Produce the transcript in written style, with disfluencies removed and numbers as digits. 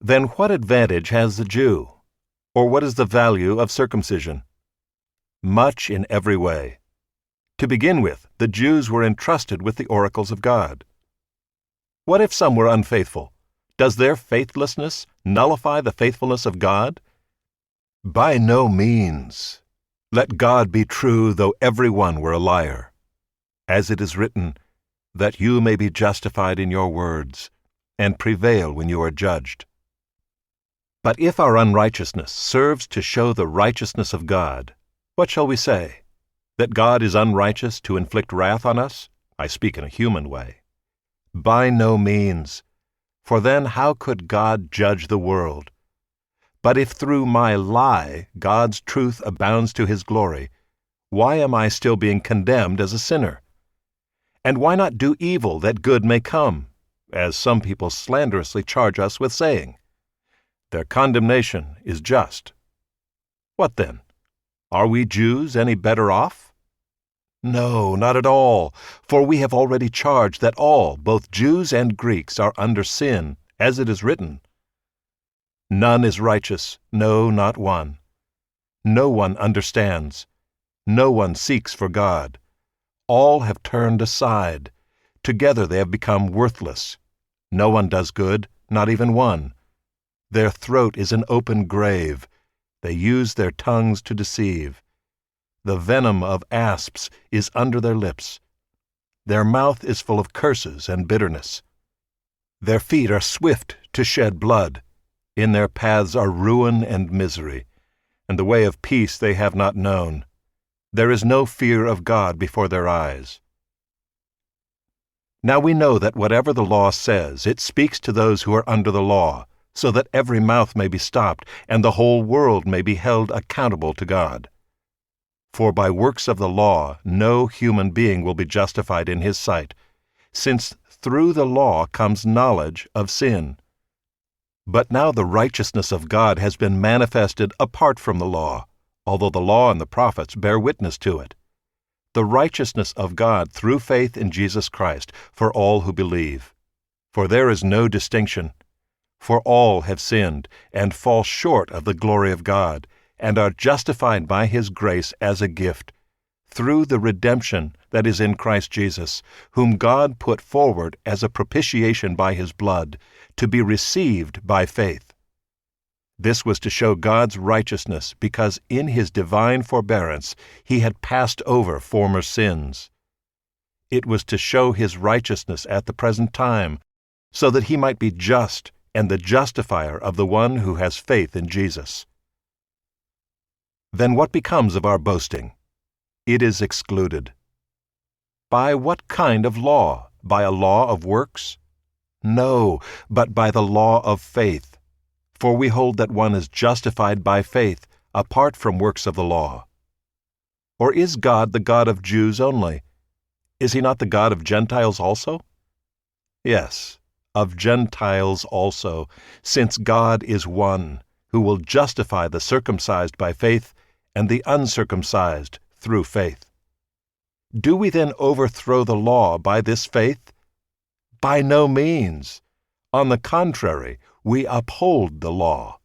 Then what advantage has the Jew? Or what is the value of circumcision? Much in every way. To begin with, the Jews were entrusted with the oracles of God. What if some were unfaithful? Does their faithlessness nullify the faithfulness of God? By no means. Let God be true, though every one were a liar. As it is written, that you may be justified in your words, and prevail when you are judged. But if our unrighteousness serves to show the righteousness of God, what shall we say? That God is unrighteous to inflict wrath on us? I speak in a human way. By no means. For then how could God judge the world? But if through my lie God's truth abounds to his glory, why am I still being condemned as a sinner? And why not do evil that good may come, as some people slanderously charge us with saying? Their condemnation is just. What then? Are we Jews any better off? No, not at all, for we have already charged that all, both Jews and Greeks, are under sin, as it is written. None is righteous, no, not one. No one understands. No one seeks for God. All have turned aside. Together they have become worthless. No one does good, not even one. Their throat is an open grave. They use their tongues to deceive. The venom of asps is under their lips. Their mouth is full of curses and bitterness. Their feet are swift to shed blood. In their paths are ruin and misery, and the way of peace they have not known. There is no fear of God before their eyes. Now we know that whatever the law says, it speaks to those who are under the law, so that every mouth may be stopped, and the whole world may be held accountable to God. For by works of the law no human being will be justified in his sight, since through the law comes knowledge of sin. But now the righteousness of God has been manifested apart from the law, although the law and the prophets bear witness to it. The righteousness of God through faith in Jesus Christ for all who believe. For there is no distinction. For all have sinned and fall short of the glory of God, and are justified by his grace as a gift, through the redemption that is in Christ Jesus, whom God put forward as a propitiation by his blood, to be received by faith. This was to show God's righteousness, because in his divine forbearance he had passed over former sins. It was to show his righteousness at the present time, so that he might be just and the justifier of the one who has faith in Jesus. Then what becomes of our boasting? It is excluded. By what kind of law? By a law of works? No, but by the law of faith. For we hold that one is justified by faith, apart from works of the law. Or is God the God of Jews only? Is he not the God of Gentiles also? Yes, of Gentiles also, since God is one, who will justify the circumcised by faith and the uncircumcised through faith. Do we then overthrow the law by this faith? By no means. On the contrary, we uphold the law.